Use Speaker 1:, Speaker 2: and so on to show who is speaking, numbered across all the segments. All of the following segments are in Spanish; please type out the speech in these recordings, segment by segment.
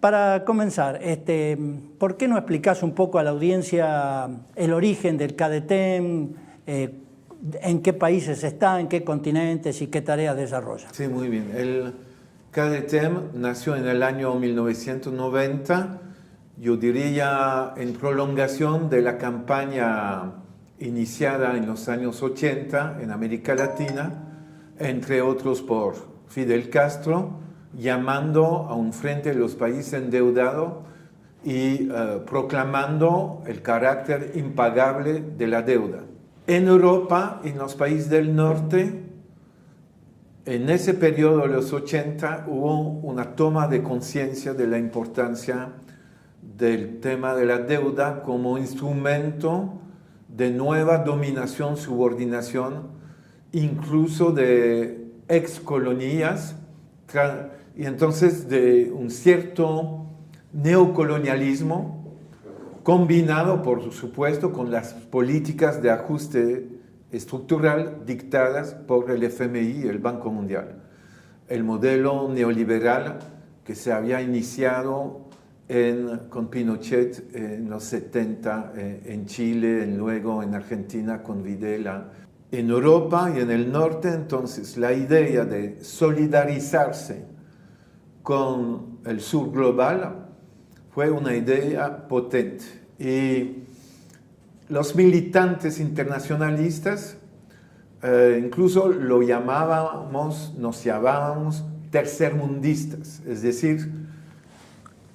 Speaker 1: para comenzar, ¿por qué no explicás un poco a la audiencia el origen del CADETEM, en qué países está, en qué continentes y qué tareas desarrolla?
Speaker 2: Sí, muy bien. El CADETEM nació en el año 1990, yo diría en prolongación de la campaña iniciada en los años 80 en América Latina, entre otros por Fidel Castro, llamando a un frente de los países endeudados y proclamando el carácter impagable de la deuda. En Europa y en los países del norte, en ese periodo de los 80 hubo una toma de conciencia de la importancia del tema de la deuda como instrumento de nueva dominación, subordinación, incluso de excolonías, y entonces de un cierto neocolonialismo combinado, por supuesto, con las políticas de ajuste estructural dictadas por el FMI y el Banco Mundial. El modelo neoliberal que se había iniciado con Pinochet en los 70 en Chile, luego en Argentina con Videla. En Europa y en el norte, entonces, la idea de solidarizarse con el sur global fue una idea potente. Y los militantes internacionalistas incluso nos llamábamos tercermundistas, es decir,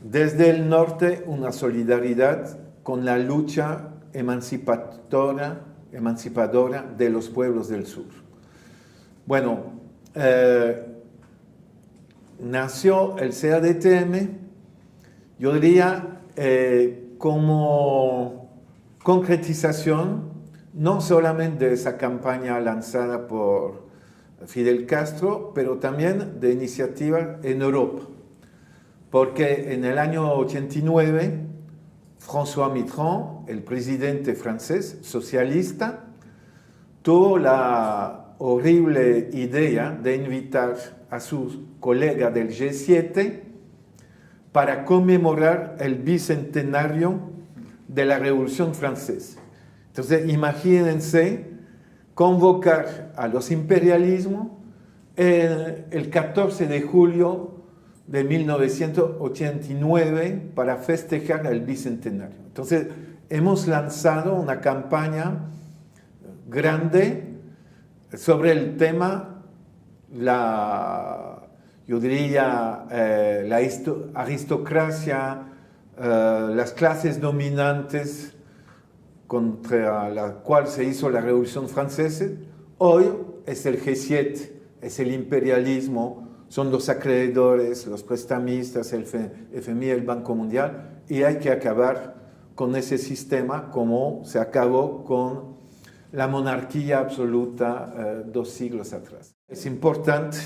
Speaker 2: desde el norte una solidaridad con la lucha emancipadora de los pueblos del sur. Bueno, nació el CADTM, yo diría, como concretización no solamente de esa campaña lanzada por Fidel Castro, pero también de iniciativas en Europa. Porque en el año 89, François Mitterrand, el presidente francés socialista, tuvo la horrible idea de invitar a sus colegas del G7 para conmemorar el bicentenario de la Revolución Francesa. Entonces, imagínense convocar a los imperialismos el 14 de julio de 1989 para festejar el bicentenario. Entonces, hemos lanzado una campaña grande sobre el tema, yo diría, la aristocracia, las clases dominantes contra la cual se hizo la Revolución Francesa. Hoy es el G7, es el imperialismo, son los acreedores, los prestamistas, el FMI, el Banco Mundial, y hay que acabar con ese sistema como se acabó con la monarquía absoluta 2 siglos atrás. Es importante,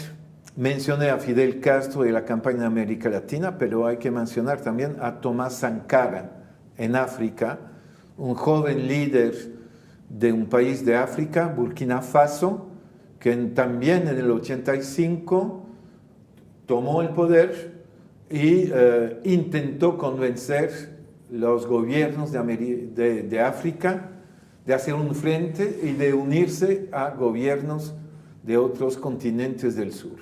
Speaker 2: mencioné a Fidel Castro y la campaña de América Latina, pero hay que mencionar también a Thomas Sankara en África, un joven líder de un país de África, Burkina Faso, que también en el 85 tomó el poder y intentó convencer los gobiernos de África de hacer un frente y de unirse a gobiernos de otros continentes del sur.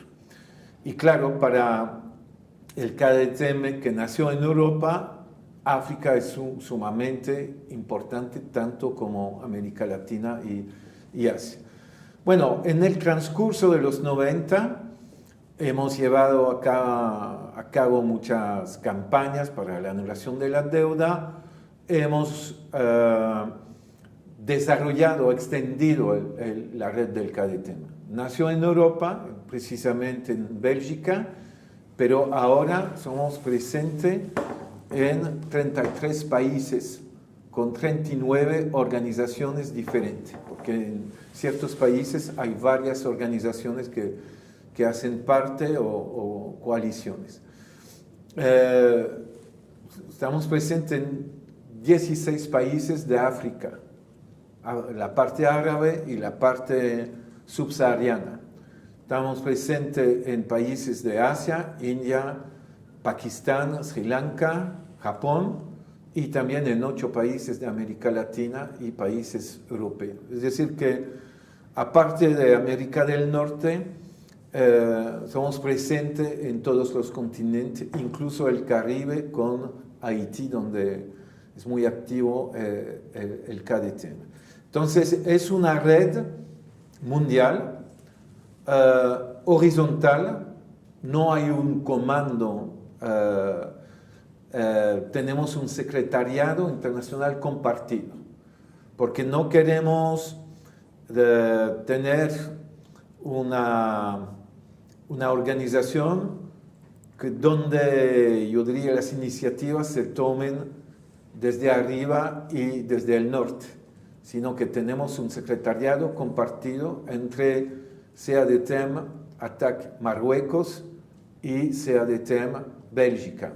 Speaker 2: Y claro, para el CADETEM que nació en Europa, África es sumamente importante, tanto como América Latina y Asia. Bueno, en el transcurso de los 90 hemos llevado a cabo muchas campañas para la anulación de la deuda, hemos desarrollado, extendido la red del CADETEM. Nació en Europa, precisamente en Bélgica, pero ahora somos presentes en 33 países con 39 organizaciones diferentes, porque en ciertos países hay varias organizaciones que hacen parte o coaliciones. Estamos presentes en 16 países de África, la parte árabe y la parte subsahariana. Estamos presentes en países de Asia, India, Pakistán, Sri Lanka, Japón y también en 8 países de América Latina y países europeos. Es decir que aparte de América del Norte, somos presentes en todos los continentes, incluso el Caribe con Haití, donde es muy activo el KDTM. Entonces es una red mundial, horizontal, no hay un comando, tenemos un secretariado internacional compartido, porque no queremos tener una organización donde yo diría las iniciativas se tomen desde arriba y desde el norte, sino que tenemos un secretariado compartido entre CADTM, ATTAC Marruecos y CADTM Bélgica.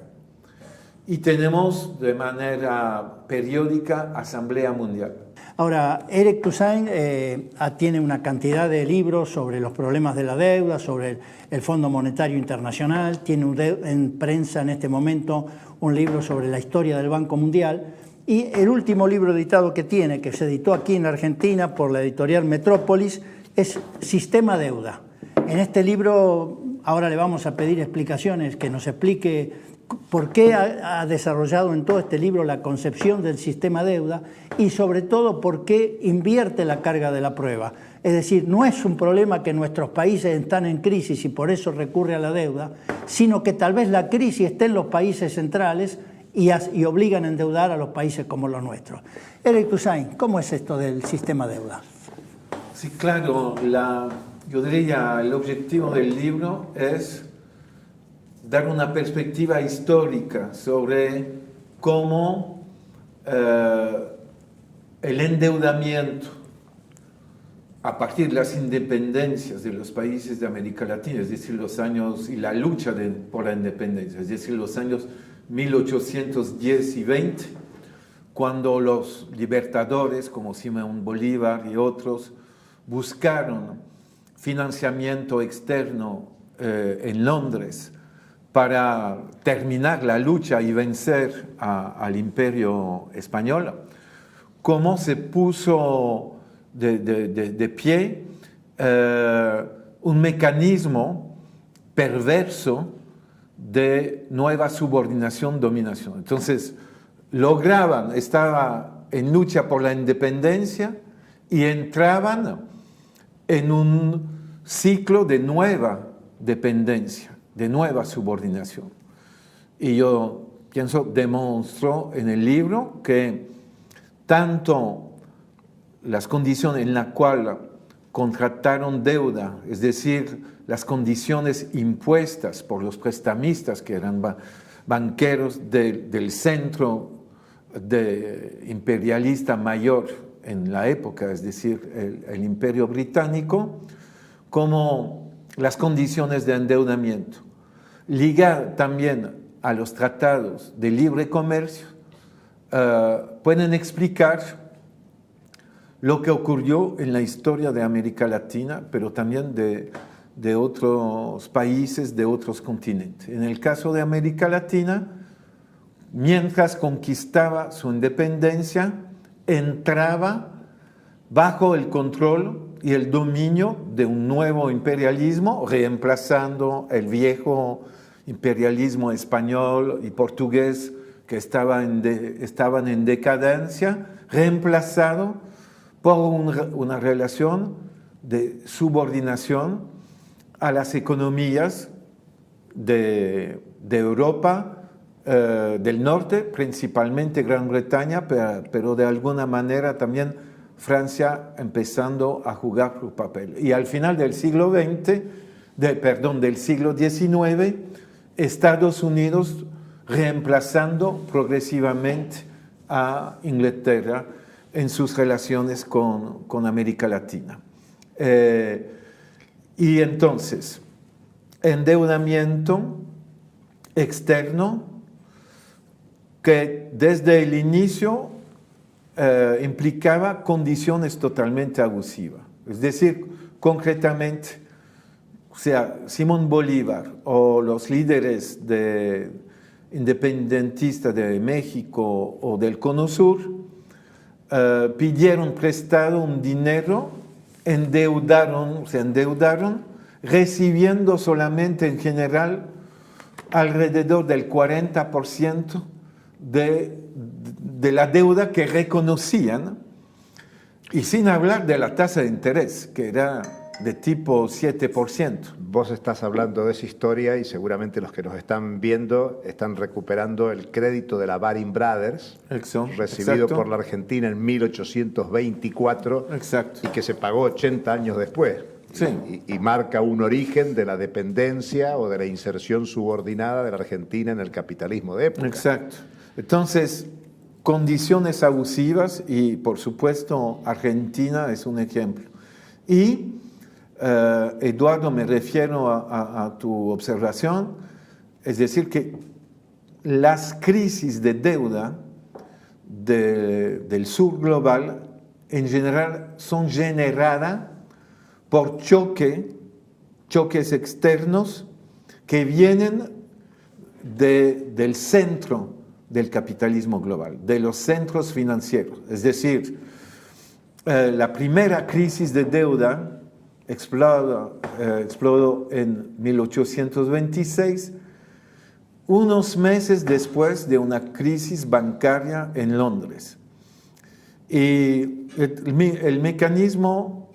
Speaker 2: Y tenemos de manera periódica Asamblea Mundial.
Speaker 1: Ahora, Eric Toussaint tiene una cantidad de libros sobre los problemas de la deuda, sobre el Fondo Monetario Internacional, tiene en prensa en este momento un libro sobre la historia del Banco Mundial, y el último libro editado que tiene, que se editó aquí en Argentina por la editorial Metrópolis, es Sistema Deuda. En este libro ahora le vamos a pedir explicaciones, que nos explique por qué ha desarrollado en todo este libro la concepción del sistema deuda y sobre todo por qué invierte la carga de la prueba. Es decir, no es un problema que nuestros países están en crisis y por eso recurre a la deuda, sino que tal vez la crisis esté en los países centrales y obligan a endeudar a los países como los nuestros. Eric Toussaint, ¿cómo es esto del sistema deuda?
Speaker 2: Sí, claro, yo diría el objetivo del libro es dar una perspectiva histórica sobre cómo el endeudamiento a partir de las independencias de los países de América Latina, es decir, los años y la lucha por la independencia, es decir, los años 1810 y 20, cuando los libertadores como Simón Bolívar y otros buscaron financiamiento externo en Londres para terminar la lucha y vencer al imperio español, cómo se puso de pie un mecanismo perverso de nueva subordinación-dominación. Entonces, estaba en lucha por la independencia y entraban en un ciclo de nueva dependencia, de nueva subordinación. Y yo pienso, demostró en el libro que tanto las condiciones en las cuales contrataron deuda, es decir, las condiciones impuestas por los prestamistas que eran banqueros del centro imperialista mayor en la época, es decir, el Imperio Británico, como las condiciones de endeudamiento. Ligar también a los tratados de libre comercio, pueden explicar lo que ocurrió en la historia de América Latina, pero también de otros países, de otros continentes. En el caso de América Latina, mientras conquistaba su independencia, entraba bajo el control y el dominio de un nuevo imperialismo, reemplazando el viejo imperialismo español y portugués que estaban en decadencia, reemplazado por una relación de subordinación a las economías de Europa del norte, principalmente Gran Bretaña, pero de alguna manera también Francia empezando a jugar su papel. Y al final del siglo del siglo XIX, Estados Unidos reemplazando progresivamente a Inglaterra en sus relaciones con América Latina. Y entonces, endeudamiento externo que desde el inicio implicaba condiciones totalmente abusivas. Es decir, concretamente, sea, Simón Bolívar o los líderes independentistas de México o del Cono Sur pidieron prestado un dinero, se endeudaron, recibiendo solamente en general alrededor del 40% de la deuda que reconocían, y sin hablar de la tasa de interés, que era de tipo 7%.
Speaker 3: Vos estás hablando de esa historia y seguramente los que nos están viendo están recuperando el crédito de la Baring Brothers, recibido por la Argentina en 1824.
Speaker 2: Exacto.
Speaker 3: Y que se pagó 80 años después.
Speaker 2: Sí.
Speaker 3: Y marca un origen de la dependencia o de la inserción subordinada de la Argentina en el capitalismo de época.
Speaker 2: Exacto. Entonces, condiciones abusivas y, por supuesto, Argentina es un ejemplo. Y, Eduardo, me refiero a tu observación, es decir, que las crisis de deuda del sur global en general son generadas por choques externos que vienen del centro del capitalismo global, de los centros financieros. Es decir, la primera crisis de deuda explodó en 1826, unos meses después de una crisis bancaria en Londres. Y el mecanismo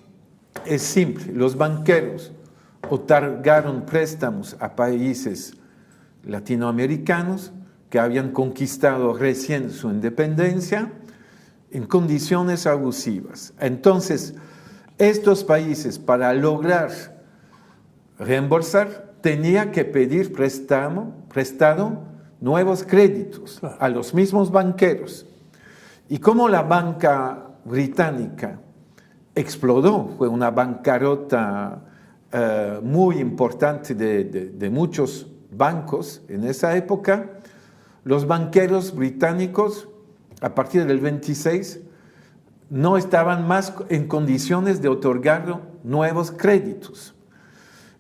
Speaker 2: es simple. Los banqueros otorgaron préstamos a países latinoamericanos que habían conquistado recién su independencia en condiciones abusivas. Entonces, estos países, para lograr reembolsar, tenían que pedir prestado nuevos créditos a los mismos banqueros. Y como la banca británica explotó, fue una bancarrota muy importante de muchos bancos en esa época, los banqueros británicos, a partir del 26, no estaban más en condiciones de otorgar nuevos créditos.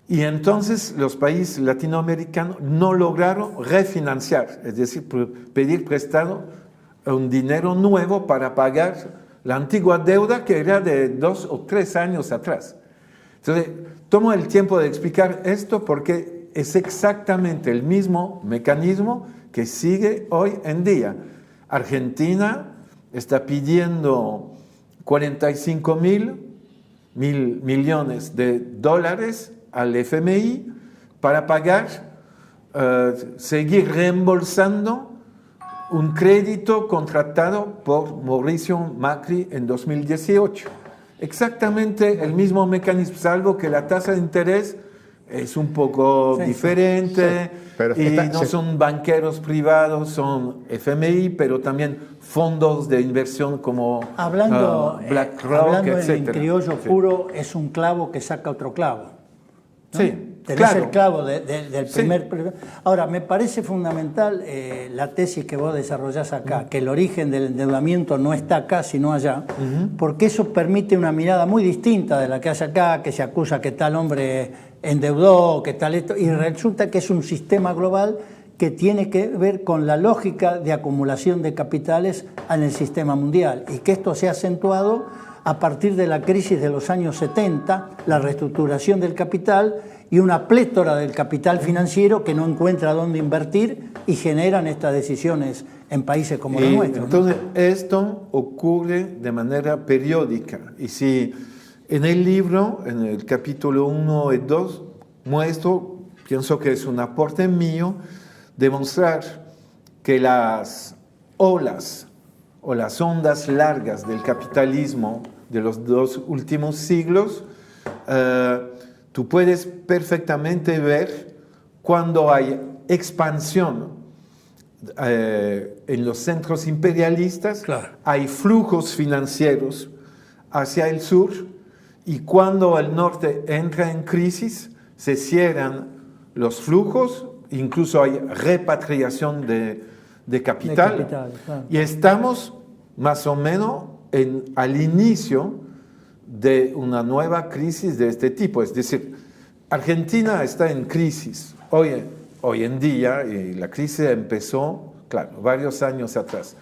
Speaker 2: Y entonces los países latinoamericanos no lograron refinanciar, es decir, pedir prestado un dinero nuevo para pagar la antigua deuda que era de 2 o 3 años atrás. Entonces, tomo el tiempo de explicar esto porque es exactamente el mismo mecanismo que sigue hoy en día. Argentina está pidiendo 45 mil millones de dólares al FMI para pagar, seguir reembolsando un crédito contratado por Mauricio Macri en 2018. Exactamente el mismo mecanismo, salvo que la tasa de interés es un poco diferente, pero no son banqueros privados, son FMI, pero también fondos de inversión como BlackRock, etc.
Speaker 1: En criollo puro, es un clavo que saca otro clavo, ¿no?
Speaker 2: Sí.
Speaker 1: Tenés
Speaker 2: Claro.
Speaker 1: el clavo del primer... Ahora, me parece fundamental la tesis que vos desarrollás acá, que el origen del endeudamiento no está acá, sino allá, porque eso permite una mirada muy distinta de la que hace acá, que se acusa que tal hombre endeudó, que tal esto, y resulta que es un sistema global que tiene que ver con la lógica de acumulación de capitales en el sistema mundial, y que esto se ha acentuado a partir de la crisis de los años 70, la reestructuración del capital y una plétora del capital financiero que no encuentra dónde invertir y generan estas decisiones en países como los nuestros, ¿no?
Speaker 2: Entonces, esto ocurre de manera periódica. Y si en el libro, en el capítulo 1 y 2, muestro, pienso que es un aporte mío, demostrar que las olas o las ondas largas del capitalismo de los 2 últimos siglos, tú puedes perfectamente ver cuando hay expansión en los centros imperialistas,
Speaker 1: Claro.
Speaker 2: hay flujos financieros hacia el sur, y cuando el norte entra en crisis, se cierran los flujos, incluso hay repatriación de capital,
Speaker 1: Claro.
Speaker 2: y estamos más o menos al inicio de una nueva crisis de este tipo. Es decir, Argentina está en crisis hoy en día, y la crisis empezó, claro, varios años atrás,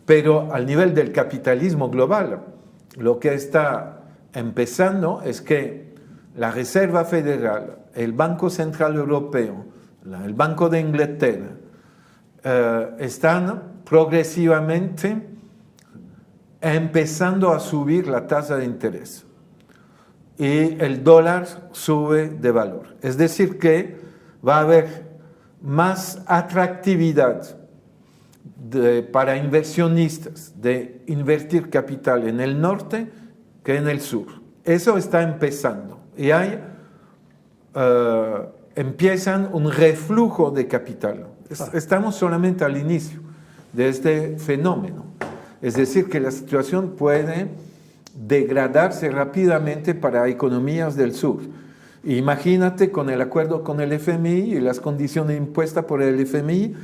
Speaker 2: pero al nivel del capitalismo global, lo que está empezando es que la Reserva Federal, el Banco Central Europeo, el Banco de Inglaterra, están progresivamente empezando a subir la tasa de interés y el dólar sube de valor. Es decir que va a haber más atractividad para inversionistas de invertir capital en el norte que en el sur. Eso está empezando y empiezan un reflujo de capital. Estamos solamente al inicio de este fenómeno. Es decir, que la situación puede degradarse rápidamente para economías del sur. Imagínate con el acuerdo con el FMI y las condiciones impuestas por el FMI,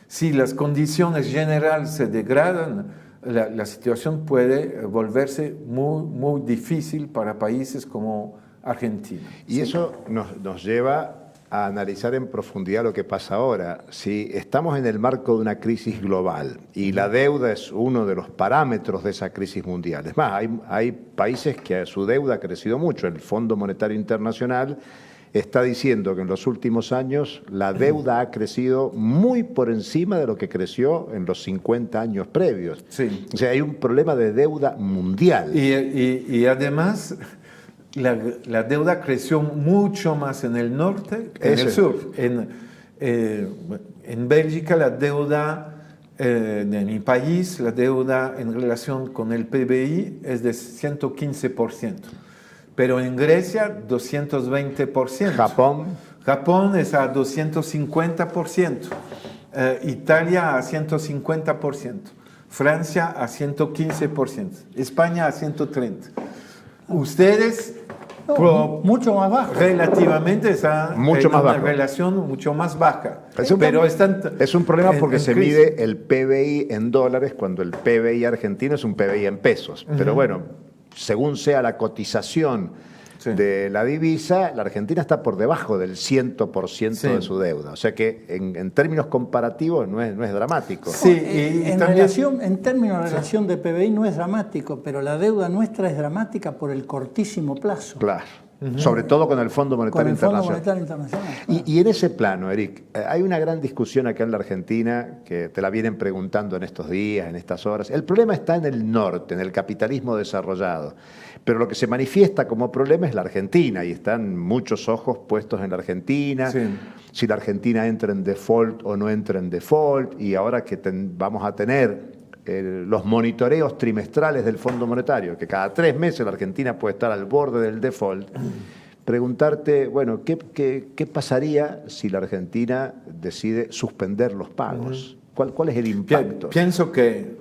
Speaker 2: si las condiciones generales se degradan, la situación puede volverse muy difícil para países como Argentina.
Speaker 3: Y eso nos lleva a analizar en profundidad lo que pasa ahora. Si estamos en el marco de una crisis global y la deuda es uno de los parámetros de esa crisis mundial. Es más, hay países que su deuda ha crecido mucho. El Fondo Monetario Internacional está diciendo que en los últimos años la deuda ha crecido muy por encima de lo que creció en los 50 años previos.
Speaker 2: Sí.
Speaker 3: O sea, hay un problema de deuda mundial.
Speaker 2: Y además, la deuda creció mucho más en el norte que en el sur. En Bélgica la deuda de mi país, la deuda en relación con el PBI es de 115%. Pero en Grecia, 220%. Japón es a 250%. Italia a 150%. Francia a 115%. España a 130%. Ustedes,
Speaker 1: mucho más bajo.
Speaker 2: Relativamente está
Speaker 3: mucho más
Speaker 2: una
Speaker 3: bajo.
Speaker 2: Relación mucho más baja.
Speaker 3: Es un problema porque se mide el PBI en dólares cuando el PBI argentino es un PBI en pesos. Pero bueno, según sea la cotización de la divisa, la Argentina está por debajo del 100% de su deuda. O sea que en términos comparativos no es dramático.
Speaker 1: Sí, en términos de relación de PBI no es dramático, pero la deuda nuestra es dramática por el cortísimo plazo.
Speaker 3: Claro. Sobre todo con el Fondo Monetario Internacional. Y en ese plano, Eric, hay una gran discusión acá en la Argentina que te la vienen preguntando en estos días, en estas horas. El problema está en el norte, en el capitalismo desarrollado. Pero lo que se manifiesta como problema es la Argentina y están muchos ojos puestos en la Argentina. Sí. Si la Argentina entra en default o no entra en default. Y ahora que vamos a tener los monitoreos trimestrales del Fondo Monetario, que cada 3 meses la Argentina puede estar al borde del default, preguntarte, bueno, ¿qué pasaría si la Argentina decide suspender los pagos? ¿Cuál es el impacto?
Speaker 2: Pienso que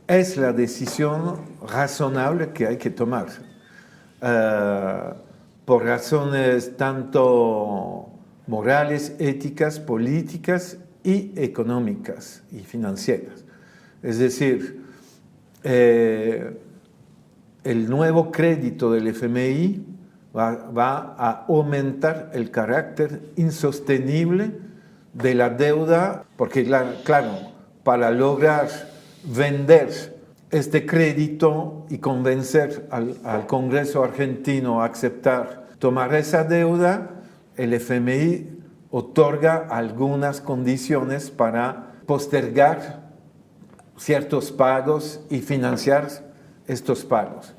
Speaker 2: es la decisión razonable que hay que tomar, por razones tanto morales, éticas, políticas y económicas y financieras. Es decir, el nuevo crédito del FMI va a aumentar el carácter insostenible de la deuda, porque claro, para lograr vender este crédito y convencer al Congreso argentino a aceptar tomar esa deuda, el FMI otorga algunas condiciones para postergar ciertos pagos y financiar estos pagos.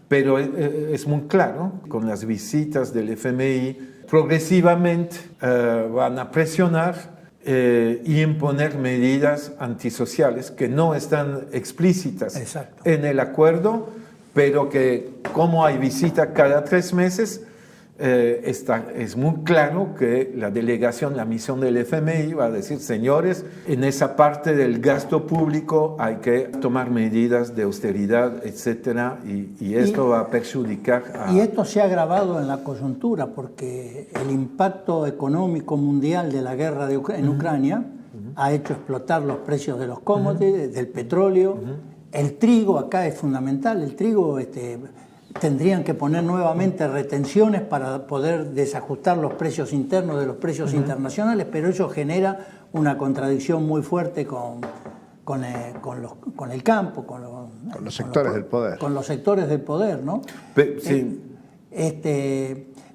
Speaker 2: Pero es muy claro, con las visitas del FMI, progresivamente van a presionar y imponer medidas antisociales que no están explícitas en el acuerdo, pero que como hay visita cada 3 meses, es muy claro que la delegación, la misión del FMI va a decir, señores, en esa parte del gasto público hay que tomar medidas de austeridad, etcétera, y esto va a perjudicar
Speaker 1: Y esto se ha agravado en la coyuntura porque el impacto económico mundial de la guerra en Ucrania ha hecho explotar los precios de los commodities, del petróleo. El trigo acá es fundamental, el trigo tendrían que poner nuevamente retenciones para poder desajustar los precios internos de los precios internacionales, pero eso genera una contradicción muy fuerte con el campo, con
Speaker 3: los sectores del poder.
Speaker 1: Con los sectores del poder, ¿no?
Speaker 2: Sí.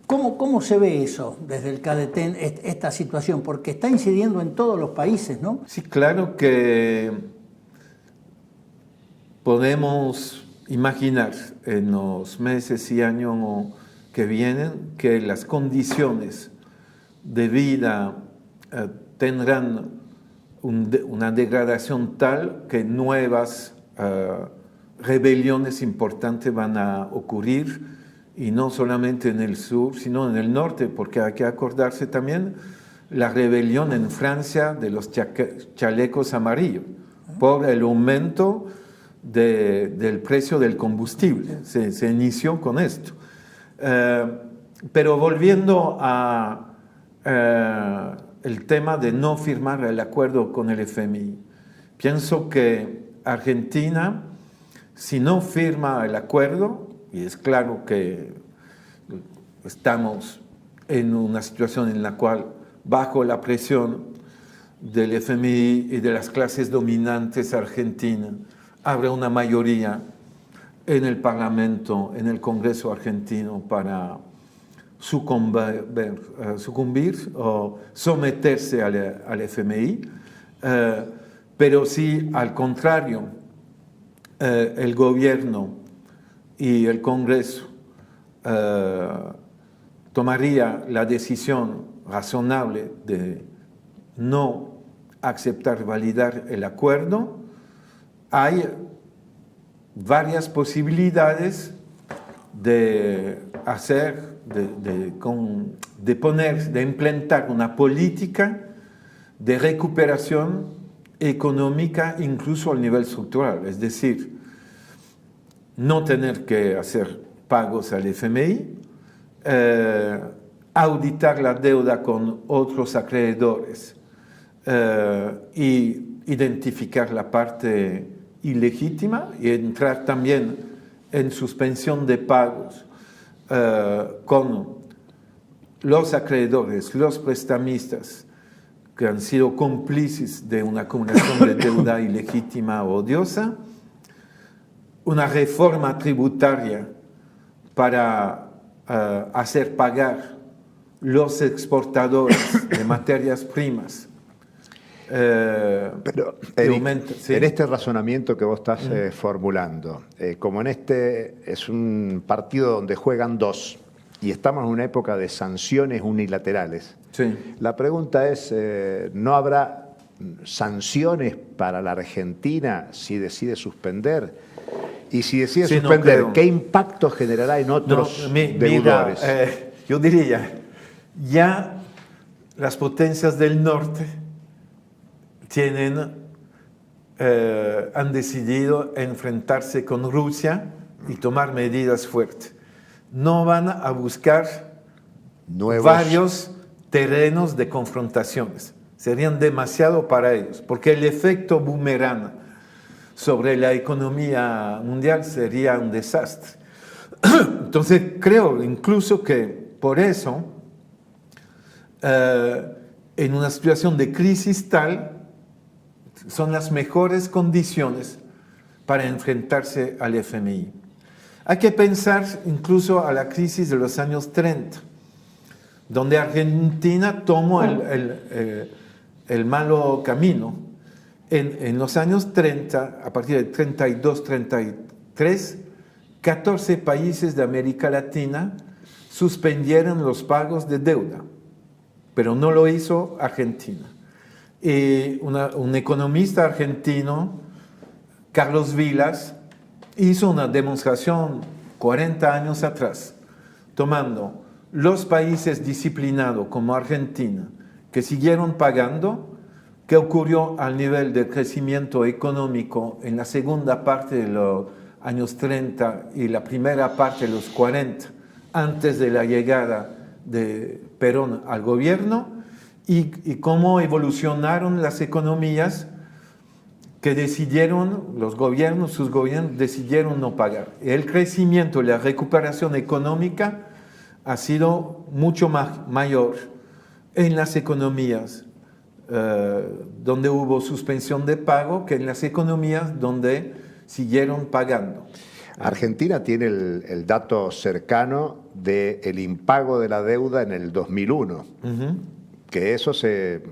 Speaker 1: ¿Cómo se ve eso desde el CADETEN, esta situación? Porque está incidiendo en todos los países, ¿no?
Speaker 2: Sí, claro que podemos imaginar en los meses y años que vienen que las condiciones de vida tendrán una degradación tal que nuevas rebeliones importantes van a ocurrir, y no solamente en el sur, sino en el norte, porque hay que acordarse también la rebelión en Francia de los chalecos amarillos por el aumento del precio del combustible. Se inició con esto. Pero volviendo a el tema de no firmar el acuerdo con el FMI, pienso que Argentina, si no firma el acuerdo, y es claro que estamos en una situación en la cual, bajo la presión del FMI y de las clases dominantes argentinas, habrá una mayoría en el Parlamento, en el Congreso argentino, para sucumbir o someterse al FMI. Pero si, al contrario, el gobierno y el Congreso tomaría la decisión razonable de no aceptar, validar el acuerdo, hay varias posibilidades de implementar una política de recuperación económica incluso al nivel estructural, es decir, no tener que hacer pagos al FMI, auditar la deuda con otros acreedores y identificar la parte ilegítima y entrar también en suspensión de pagos con los acreedores, los prestamistas que han sido cómplices de una acumulación de deuda ilegítima o odiosa, una reforma tributaria para hacer pagar los exportadores de materias primas.
Speaker 3: Pero, Eric, ¿sí? En este razonamiento que vos estás formulando, como en este es un partido donde juegan dos y estamos en una época de sanciones unilaterales,
Speaker 2: sí.
Speaker 3: La pregunta es, ¿no habrá sanciones para la Argentina si decide suspender? Y si decide suspender, ¿qué impacto generará en otros deudores?
Speaker 2: Yo diría, ya las potencias del norte han decidido enfrentarse con Rusia y tomar medidas fuertes. No van a buscar varios terrenos de confrontaciones. Serían demasiado para ellos, porque el efecto boomerang sobre la economía mundial sería un desastre. Entonces, creo incluso que por eso, en una situación de crisis tal, son las mejores condiciones para enfrentarse al FMI. Hay que pensar incluso a la crisis de los años 30, donde Argentina tomó el malo camino. En los años 30, a partir de 32, 33, 14 países de América Latina suspendieron los pagos de deuda, pero no lo hizo Argentina. Y un economista argentino, Carlos Vilas, hizo una demostración 40 años atrás, tomando los países disciplinados como Argentina, que siguieron pagando, qué ocurrió al nivel de crecimiento económico en la segunda parte de los años 30 y la primera parte de los 40, antes de la llegada de Perón al gobierno, y cómo evolucionaron las economías que decidieron, sus gobiernos decidieron no pagar. El crecimiento y la recuperación económica ha sido mucho mayor en las economías donde hubo suspensión de pago que en las economías donde siguieron pagando.
Speaker 3: Argentina tiene el dato cercano del impago de la deuda en el 2001. Que eso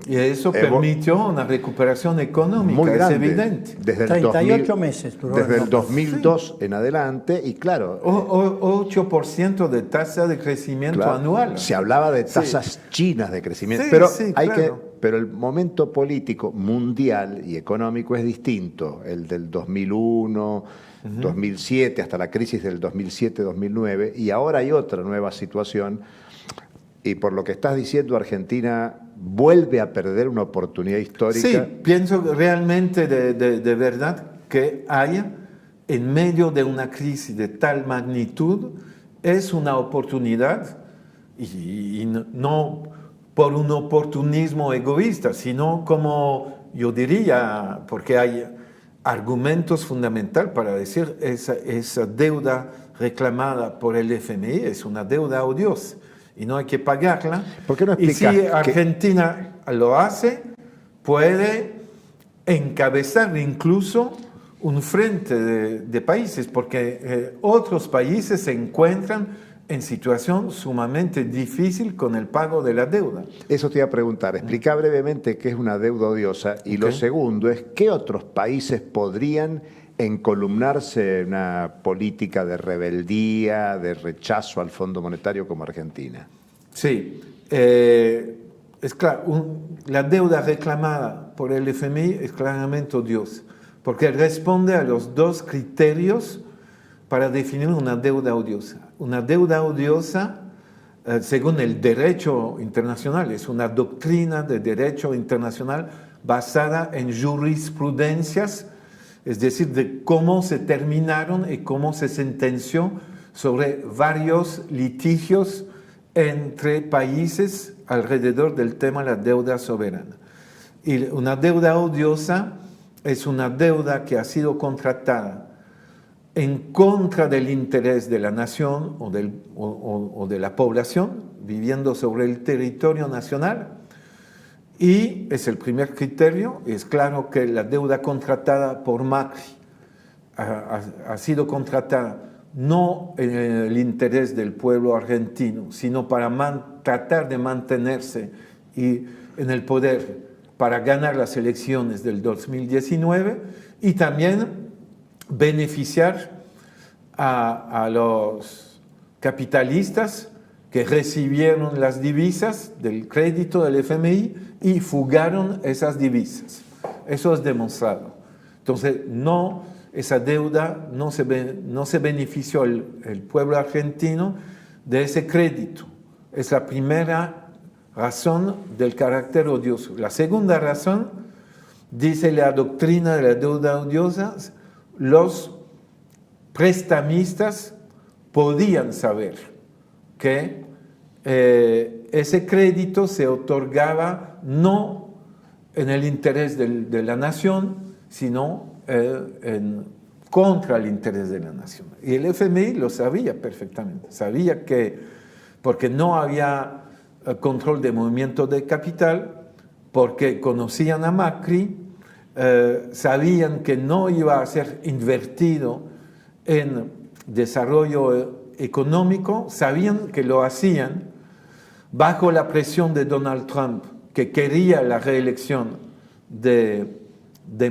Speaker 2: y eso permitió una recuperación económica,
Speaker 3: muy grande,
Speaker 2: es evidente.
Speaker 1: Desde 38 meses.
Speaker 3: Desde el 2002 en adelante, y claro...
Speaker 2: 8% de tasa de crecimiento anual.
Speaker 3: Se hablaba de tasas chinas de crecimiento, pero el momento político mundial y económico es distinto. El del 2001, 2007, hasta la crisis del 2007-2009, y ahora hay otra nueva situación. Y por lo que estás diciendo, Argentina vuelve a perder una oportunidad histórica.
Speaker 2: Sí, pienso realmente de verdad que haya, en medio de una crisis de tal magnitud, es una oportunidad, y no por un oportunismo egoísta, sino como yo diría, porque hay argumentos fundamentales para decir esa deuda reclamada por el FMI es una deuda odiosa. Y no hay que pagarla.
Speaker 3: ¿Por qué no explicas?
Speaker 2: Y si Argentina lo hace, puede encabezar incluso un frente de países, porque otros países se encuentran en situación sumamente difícil con el pago de la deuda.
Speaker 3: Eso te iba a preguntar. Explica brevemente qué es una deuda odiosa. Y lo segundo es, ¿qué otros países podrían encolumnarse en una política de rebeldía, de rechazo al Fondo Monetario como Argentina?
Speaker 2: Sí, es claro, la deuda reclamada por el FMI es claramente odiosa, porque responde a los dos criterios para definir una deuda odiosa. Una deuda odiosa, según el derecho internacional, es una doctrina de derecho internacional basada en jurisprudencias, es decir, de cómo se terminaron y cómo se sentenció sobre varios litigios entre países alrededor del tema de la deuda soberana. Y una deuda odiosa es una deuda que ha sido contratada en contra del interés de la nación o de la población viviendo sobre el territorio nacional. Y es el primer criterio. Es claro que la deuda contratada por Macri ha sido contratada no en el interés del pueblo argentino, sino para tratar de mantenerse en el poder para ganar las elecciones del 2019 y también beneficiar a los capitalistas que recibieron las divisas del crédito del FMI y fugaron esas divisas. Eso es demostrado. Entonces, esa deuda no se benefició el pueblo argentino de ese crédito. Es la primera razón del carácter odioso. La segunda razón, dice la doctrina de la deuda odiosa, los prestamistas podían saber que ese crédito se otorgaba no en el interés de la nación, sino contra el interés de la nación. Y el FMI lo sabía perfectamente, sabía que, porque no había control de movimiento de capital, porque conocían a Macri, sabían que no iba a ser invertido en desarrollo económico, sabían que lo hacían bajo la presión de Donald Trump, que quería la reelección de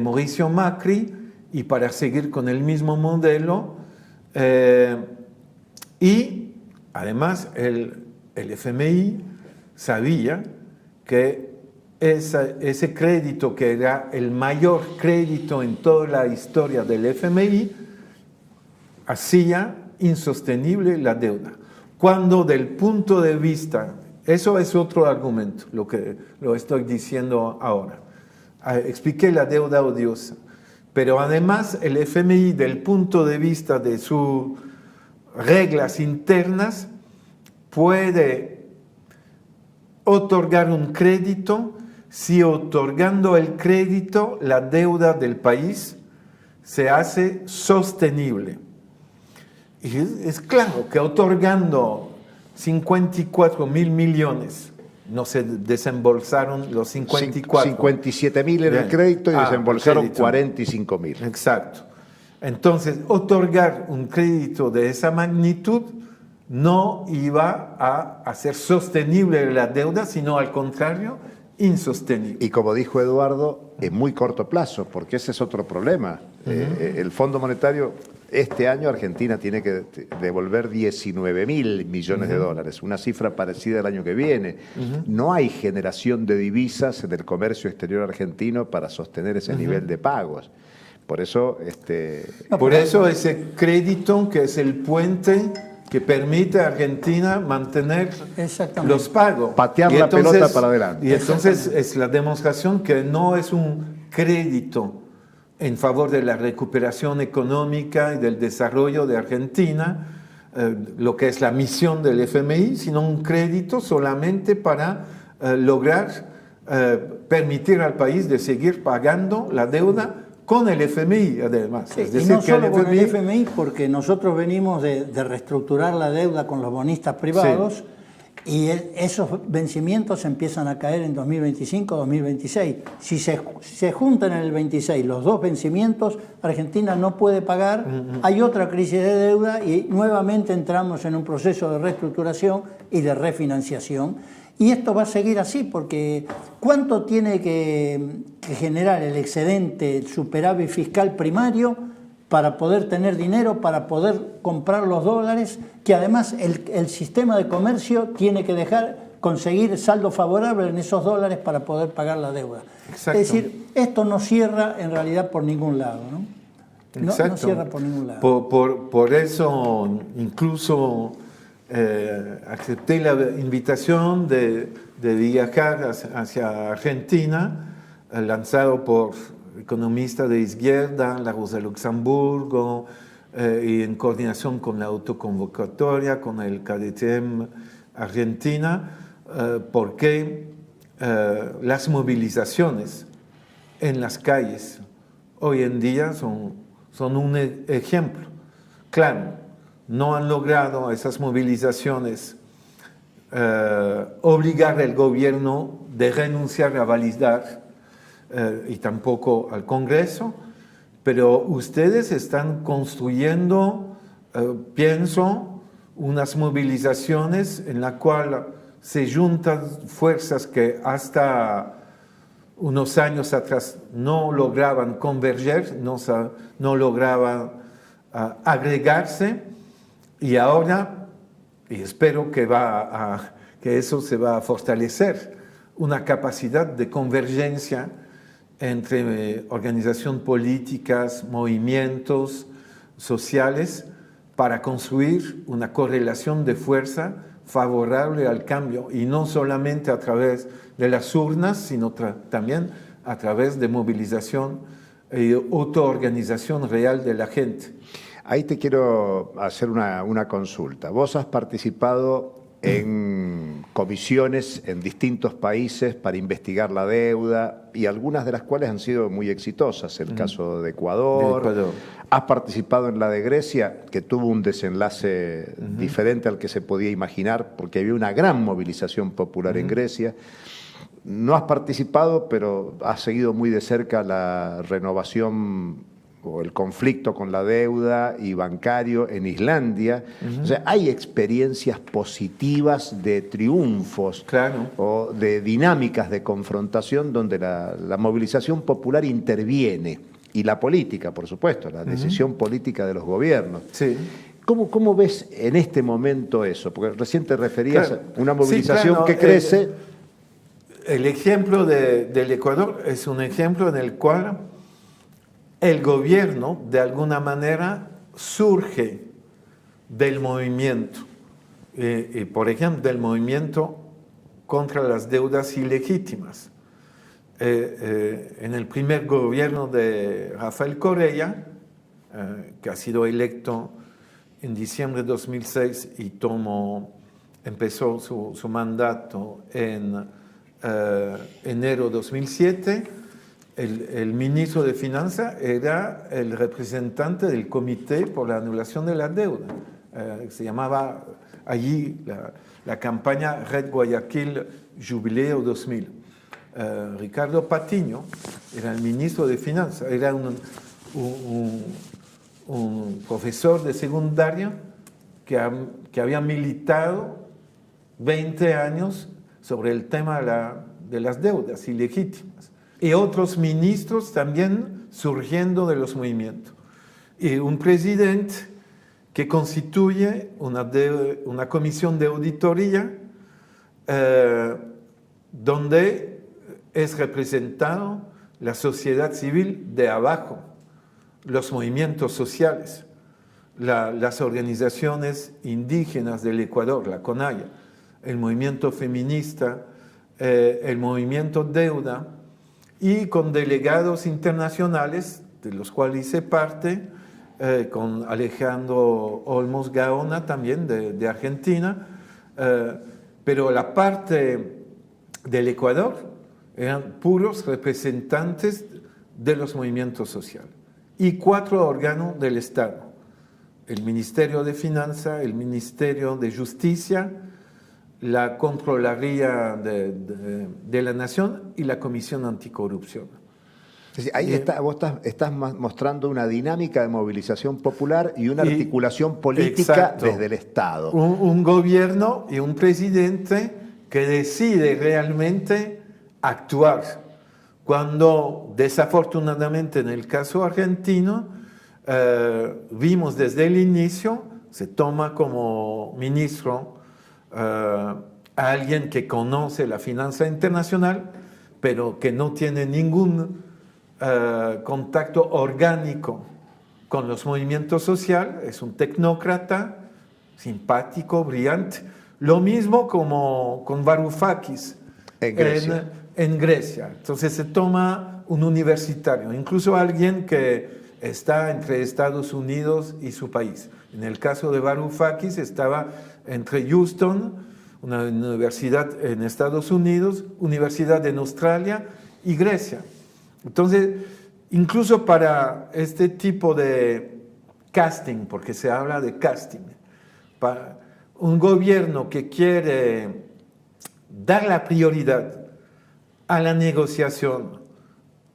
Speaker 2: Mauricio Macri y para seguir con el mismo modelo. Y además el FMI sabía que ese crédito, que era el mayor crédito en toda la historia del FMI, hacía insostenible la deuda. Cuando del punto de vista, eso es otro argumento, lo estoy diciendo ahora. Expliqué la deuda odiosa, pero además el FMI, del punto de vista de sus reglas internas, puede otorgar un crédito si otorgando el crédito la deuda del país se hace sostenible. Y es claro que otorgando 54.000 millones, no se desembolsaron los 54.
Speaker 3: 57.000 en el crédito y desembolsaron 45.000.
Speaker 2: Exacto. Entonces, otorgar un crédito de esa magnitud no iba a hacer sostenible la deuda, sino al contrario, insostenible.
Speaker 3: Y como dijo Eduardo, en muy corto plazo, porque ese es otro problema. El Fondo Monetario, este año Argentina tiene que devolver 19.000 millones de dólares, una cifra parecida al año que viene. No hay generación de divisas en el comercio exterior argentino para sostener ese nivel de pagos. Por eso,
Speaker 2: ese crédito que es el puente que permite a Argentina mantener los pagos.
Speaker 3: Patear la pelota para adelante.
Speaker 2: Y entonces es la demostración que no es un crédito en favor de la recuperación económica y del desarrollo de Argentina, lo que es la misión del FMI, sino un crédito solamente para lograr permitir al país de seguir pagando la deuda con el FMI, además.
Speaker 1: Sí, es decir, y no solo con el FMI, porque nosotros venimos de reestructurar la deuda con los bonistas privados, y esos vencimientos empiezan a caer en 2025, 2026. Si se juntan en el 26 los dos vencimientos, Argentina no puede pagar, hay otra crisis de deuda y nuevamente entramos en un proceso de reestructuración y de refinanciación. Y esto va a seguir así, porque ¿cuánto tiene que generar el excedente, el superávit fiscal primario para poder tener dinero, para poder comprar los dólares? Que además el sistema de comercio tiene que conseguir saldo favorable en esos dólares para poder pagar la deuda.
Speaker 2: Exacto.
Speaker 1: Es decir, esto no cierra en realidad por ningún lado, ¿no? No cierra por ningún lado.
Speaker 2: Por eso incluso acepté la invitación de viajar hacia Argentina, lanzado por economistas de izquierda, la Rosa Luxemburgo, y en coordinación con la autoconvocatoria, con el KDTM Argentina, porque las movilizaciones en las calles hoy en día son un ejemplo. Claro, no han logrado esas movilizaciones obligar al gobierno de renunciar a validar y tampoco al Congreso, pero ustedes están construyendo, pienso, unas movilizaciones en la cual se juntan fuerzas que hasta unos años atrás no lograban converger, no lograban agregarse, y ahora, y espero que eso se va a fortalecer, una capacidad de convergencia entre organizaciones políticas, movimientos sociales, para construir una correlación de fuerza favorable al cambio, y no solamente a través de las urnas, sino también a través de movilización y autoorganización real de la gente.
Speaker 3: Ahí te quiero hacer una consulta. Vos has participado en comisiones en distintos países para investigar la deuda, y algunas de las cuales han sido muy exitosas. El caso de Ecuador. Has participado en la de Grecia, que tuvo un desenlace diferente al que se podía imaginar, porque había una gran movilización popular en Grecia. No has participado, pero has seguido muy de cerca la renovación o el conflicto con la deuda y bancario en Islandia. O sea, hay experiencias positivas de triunfos, o de dinámicas de confrontación donde la movilización popular interviene, y la política, por supuesto, la decisión política de los gobiernos.
Speaker 2: Sí.
Speaker 3: ¿Cómo ves en este momento eso? Porque recién te referías a una movilización que crece.
Speaker 2: El ejemplo del Ecuador es un ejemplo en el cual el gobierno, de alguna manera, surge del movimiento, por ejemplo, del movimiento contra las deudas ilegítimas. En el primer gobierno de Rafael Correa, que ha sido electo en diciembre de 2006 y empezó su mandato en enero 2007, el ministro de Finanzas era el representante del Comité por la Anulación de la Deuda. Se llamaba allí la campaña Red Guayaquil Jubileo 2000. Ricardo Patiño era el ministro de Finanzas, era un profesor de secundaria que había militado 20 años sobre el tema de las deudas ilegítimas. Y otros ministros también surgiendo de los movimientos. Y un presidente que constituye una comisión de auditoría donde es representado la sociedad civil de abajo, los movimientos sociales, las organizaciones indígenas del Ecuador, la CONAIA, el movimiento feminista, el movimiento Deuda, y con delegados internacionales, de los cuales hice parte, con Alejandro Olmos Gaona también de Argentina, pero la parte del Ecuador eran puros representantes de los movimientos sociales y 4 órganos del Estado: el Ministerio de Finanzas, el Ministerio de Justicia, la Contraloría de la Nación y la Comisión Anticorrupción.
Speaker 3: Es decir, ahí vos estás mostrando una dinámica de movilización popular y una articulación política, exacto, desde el Estado.
Speaker 2: Un gobierno y un presidente que decide realmente actuar. Cuando desafortunadamente en el caso argentino vimos desde el inicio, se toma como ministro a alguien que conoce la finanza internacional, pero que no tiene ningún contacto orgánico con los movimientos sociales, es un tecnócrata, simpático, brillante. Lo mismo como con Varoufakis en Grecia. Entonces se toma un universitario, incluso alguien que está entre Estados Unidos y su país. En el caso de Varoufakis estaba entre Houston, una universidad en Estados Unidos, universidad en Australia y Grecia. Entonces, incluso para este tipo de casting, porque se habla de casting, para un gobierno que quiere dar la prioridad a la negociación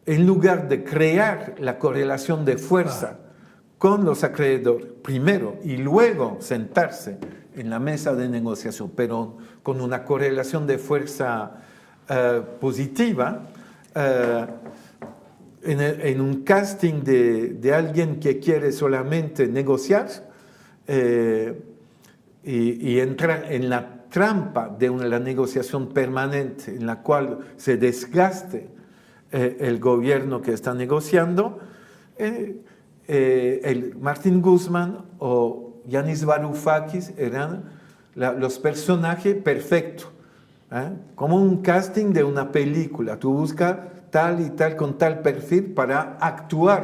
Speaker 2: en lugar de crear la correlación de fuerza con los acreedores primero y luego sentarse en la mesa de negociación, pero con una correlación de fuerza positiva, en un casting de alguien que quiere solamente negociar y entrar en la trampa de la negociación permanente en la cual se desgaste el gobierno que está negociando, Martín Guzmán o Yanis Varoufakis eran los personajes perfectos, como un casting de una película. Tú buscas tal y tal con tal perfil para actuar,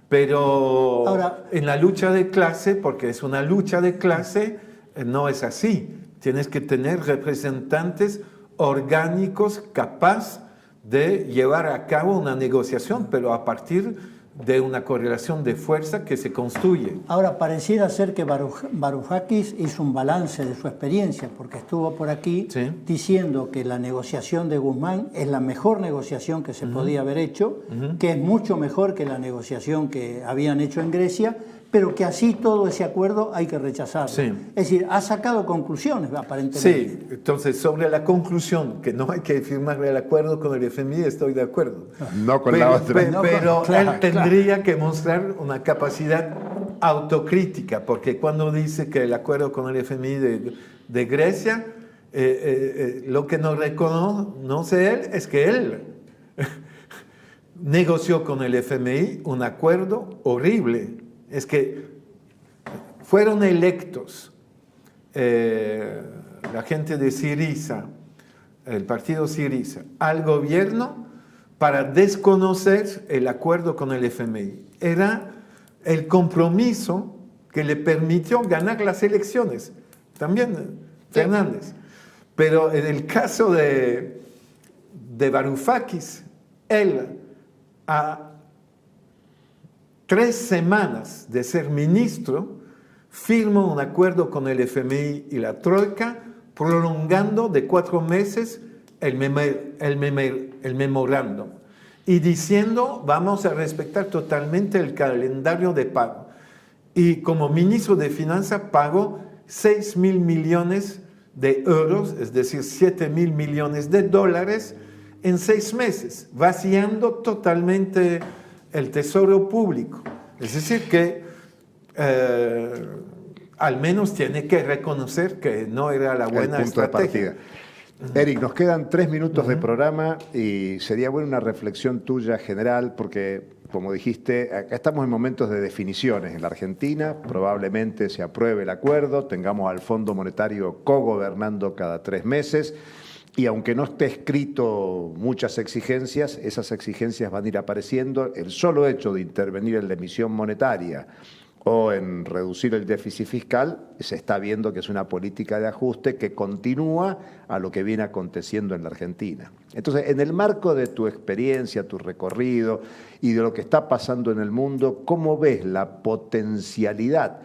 Speaker 2: pero ahora, en la lucha de clase, porque es una lucha de clase, no es así. Tienes que tener representantes orgánicos capaces de llevar a cabo una negociación, pero a partir de una correlación de fuerza que se construye.
Speaker 1: Ahora, pareciera ser que Varoufakis hizo un balance de su experiencia, porque estuvo por aquí diciendo que la negociación de Guzmán es la mejor negociación que se podía haber hecho, que es mucho mejor que la negociación que habían hecho en Grecia, pero que así todo ese acuerdo hay que rechazarlo. Sí. Es decir, ha sacado conclusiones, aparentemente.
Speaker 2: Sí, entonces sobre la conclusión, que no hay que firmar el acuerdo con el FMI, estoy de acuerdo.
Speaker 3: No con la otra.
Speaker 2: Pero él tendría que mostrar una capacidad autocrítica, porque cuando dice que el acuerdo con el FMI de Grecia, lo que no reconoce él es que él negoció con el FMI un acuerdo horrible. Es que fueron electos la gente de Syriza, el partido Syriza, al gobierno para desconocer el acuerdo con el FMI. Era el compromiso que le permitió ganar las elecciones. También Fernández. Pero en el caso de de Varoufakis, él a 3 semanas de ser ministro, firma un acuerdo con el FMI y la Troika, prolongando de 4 meses el memorándum y diciendo vamos a respetar totalmente el calendario de pago. Y como ministro de Finanzas pagó 6.000 millones de euros, es decir, 7.000 millones de dólares en 6 meses, vaciando totalmente el tesoro público. Es decir, que al menos tiene que reconocer que no era la buena estrategia.
Speaker 3: Eric, nos quedan 3 minutos de programa y sería buena una reflexión tuya general, porque, como dijiste, acá estamos en momentos de definiciones. En la Argentina probablemente se apruebe el acuerdo, tengamos al Fondo Monetario cogobernando cada 3 meses, y aunque no esté escrito muchas exigencias, esas exigencias van a ir apareciendo. El solo hecho de intervenir en la emisión monetaria o en reducir el déficit fiscal, se está viendo que es una política de ajuste que continúa a lo que viene aconteciendo en la Argentina. Entonces, en el marco de tu experiencia, tu recorrido y de lo que está pasando en el mundo, ¿cómo ves la potencialidad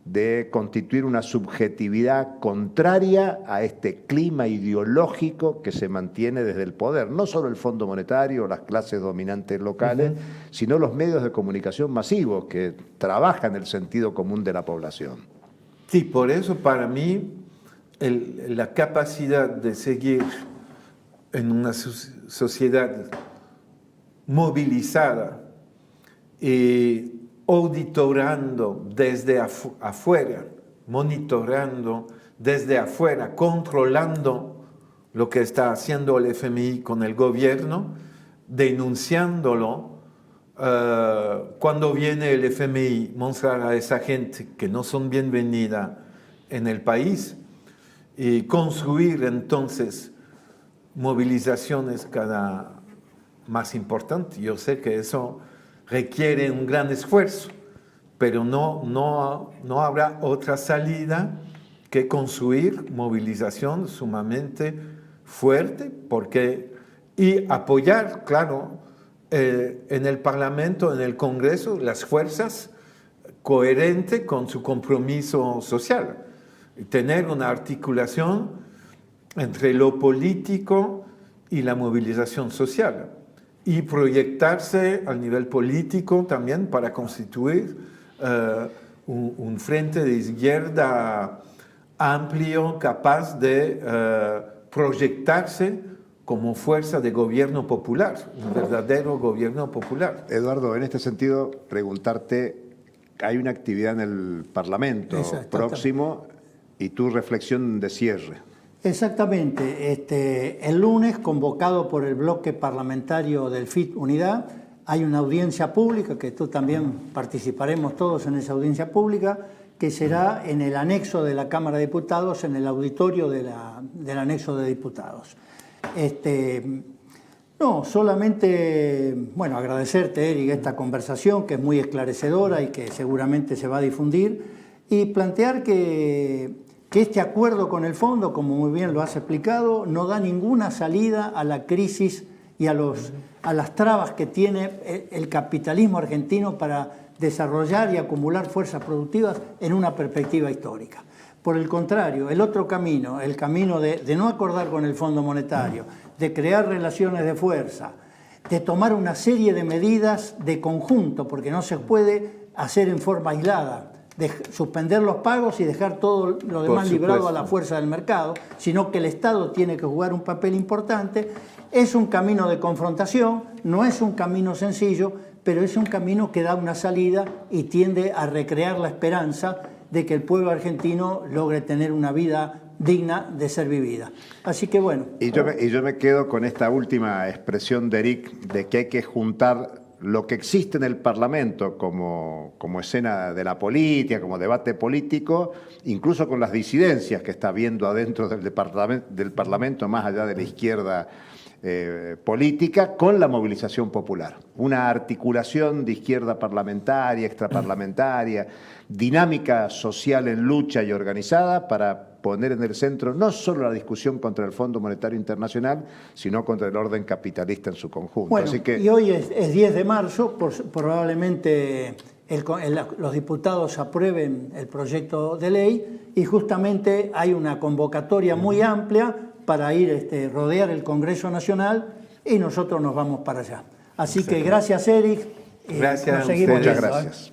Speaker 3: de constituir una subjetividad contraria a este clima ideológico que se mantiene desde el poder? No solo el Fondo Monetario, las clases dominantes locales, sino los medios de comunicación masivos que trabajan el sentido común de la población.
Speaker 2: Sí, por eso para mí la capacidad de seguir en una sociedad movilizada y auditorando desde afuera, monitorando desde afuera, controlando lo que está haciendo el FMI con el gobierno, denunciándolo. Cuando viene el FMI, mostrar a esa gente que no son bienvenida en el país y construir entonces movilizaciones cada más importantes. Yo sé que eso requiere un gran esfuerzo, pero no habrá otra salida que construir movilización sumamente fuerte y apoyar, claro, en el Parlamento, en el Congreso, las fuerzas coherentes con su compromiso social. Y tener una articulación entre lo político y la movilización social. Y proyectarse al nivel político también para constituir un frente de izquierda amplio, capaz de proyectarse como fuerza de gobierno popular, un verdadero gobierno popular.
Speaker 3: Eduardo, en este sentido, preguntarte, hay una actividad en el Parlamento próximo y tu reflexión de cierre.
Speaker 1: Exactamente. El lunes, convocado por el bloque parlamentario del FIT Unidad, hay una audiencia pública, que tú también participaremos todos en esa audiencia pública, que será en el anexo de la Cámara de Diputados, en el auditorio del anexo de diputados. No, solamente, bueno, agradecerte, Eric, esta conversación, que es muy esclarecedora y que seguramente se va a difundir, y plantear que este acuerdo con el fondo, como muy bien lo has explicado, no da ninguna salida a la crisis y a las trabas que tiene el capitalismo argentino para desarrollar y acumular fuerzas productivas en una perspectiva histórica. Por el contrario, el otro camino, el camino de no acordar con el Fondo Monetario, de crear relaciones de fuerza, de tomar una serie de medidas de conjunto, porque no se puede hacer en forma aislada, de suspender los pagos y dejar todo lo demás librado a la fuerza del mercado, sino que el Estado tiene que jugar un papel importante. Es un camino de confrontación, no es un camino sencillo, pero es un camino que da una salida y tiende a recrear la esperanza de que el pueblo argentino logre tener una vida digna de ser vivida. Así que bueno.
Speaker 3: Y yo me quedo con esta última expresión de Eric, de que hay que juntar lo que existe en el Parlamento como escena de la política, como debate político, incluso con las disidencias que está habiendo adentro del Parlamento, más allá de la izquierda política, con la movilización popular. Una articulación de izquierda parlamentaria, extraparlamentaria, dinámica social en lucha y organizada para poner en el centro no solo la discusión contra el Fondo Monetario Internacional, sino contra el orden capitalista en su conjunto.
Speaker 1: Bueno,
Speaker 3: así que,
Speaker 1: y hoy es 10 de marzo, probablemente los diputados aprueben el proyecto de ley y justamente hay una convocatoria muy amplia para ir rodear el Congreso Nacional y nosotros nos vamos para allá. Así que gracias, Eric.
Speaker 2: Gracias.
Speaker 1: Nos seguimos
Speaker 3: muchas
Speaker 1: viendo,
Speaker 3: gracias.